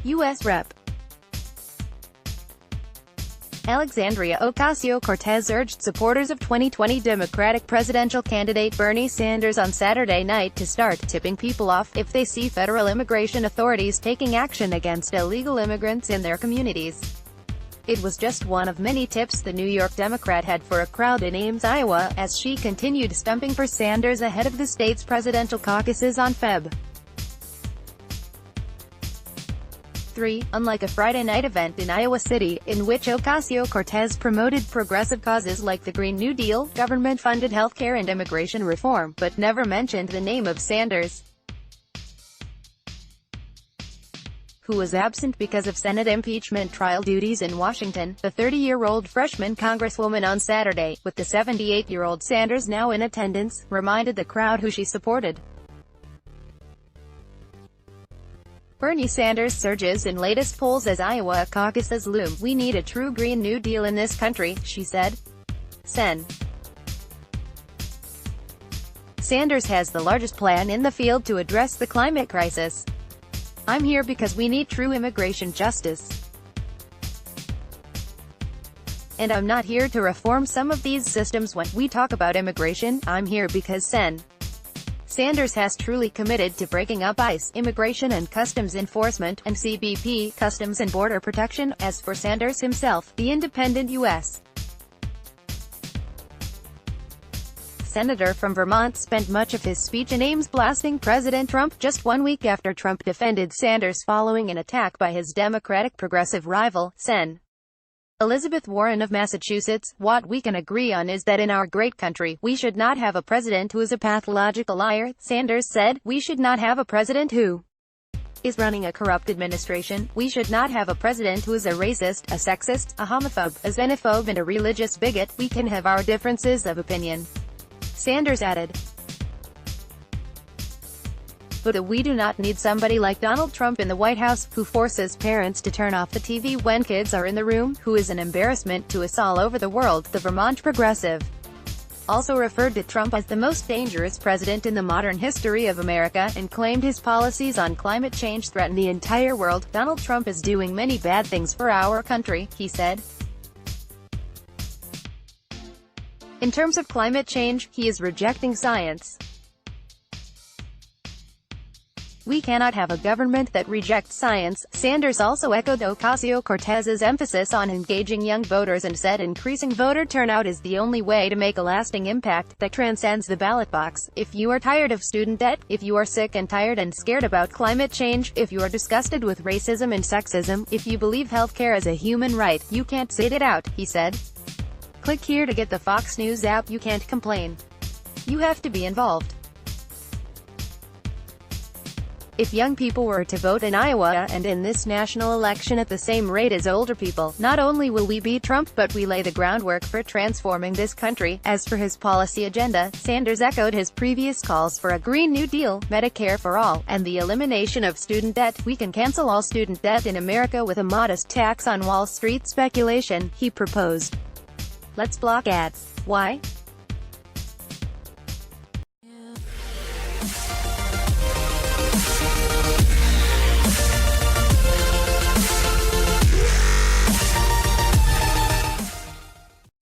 U.S. Rep. Alexandria Ocasio-Cortez urged supporters of 2020 Democratic presidential candidate Bernie Sanders on Saturday night to start tipping people off if they see federal immigration authorities taking action against illegal immigrants in their communities. It was just one of many tips the New York Democrat had for a crowd in Ames, Iowa, as she continued stumping for Sanders ahead of the state's presidential caucuses on Feb. 3. Unlike a Friday night event in Iowa City, in which Ocasio-Cortez promoted progressive causes like the Green New Deal, government-funded healthcare and immigration reform, but never mentioned the name of Sanders, who was absent because of Senate impeachment trial duties in Washington, the 30-year-old freshman congresswoman on Saturday, with the 78-year-old Sanders now in attendance, reminded the crowd who she supported. Bernie Sanders surges in latest polls as Iowa caucuses loom. "We need a true Green New Deal in this country," she said. Sanders has the largest plan in the field to address the climate crisis. "I'm here because we need true immigration justice. And I'm not here to reform some of these systems when we talk about immigration. I'm here because Sanders has truly committed to breaking up ICE, Immigration and Customs Enforcement, and CBP, Customs and Border Protection." As for Sanders himself, the independent U.S. Senator from Vermont spent much of his speech in Ames blasting President Trump, just 1 week after Trump defended Sanders following an attack by his Democratic progressive rival, Sen. Elizabeth Warren of Massachusetts. "What we can agree on is that in our great country, we should not have a president who is a pathological liar," Sanders said. "We should not have a president who is running a corrupt administration. We should not have a president who is a racist, a sexist, a homophobe, a xenophobe and a religious bigot. We can have our differences of opinion," Sanders added, "but we do not need somebody like Donald Trump in the White House, who forces parents to turn off the TV when kids are in the room, who is an embarrassment to us all over the world." The Vermont progressive also referred to Trump as the most dangerous president in the modern history of America, and claimed his policies on climate change threaten the entire world. "Donald Trump is doing many bad things for our country," he said. "In terms of climate change, he is rejecting science. We cannot have a government that rejects science." Sanders also echoed Ocasio-Cortez's emphasis on engaging young voters and said increasing voter turnout is the only way to make a lasting impact that transcends the ballot box. "If you are tired of student debt, if you are sick and tired and scared about climate change, if you are disgusted with racism and sexism, if you believe healthcare is a human right, you can't sit it out," he said. "Click here to get the Fox News app. You can't complain. You have to be involved." If young people were to vote in Iowa and in this national election at the same rate as older people, not only will we beat Trump, but we lay the groundwork for transforming this country. As for his policy agenda, Sanders echoed his previous calls for a Green New Deal, Medicare for all, and the elimination of student debt. "We can cancel all student debt in America with a modest tax on Wall Street speculation," he proposed. "Let's block ads. Why?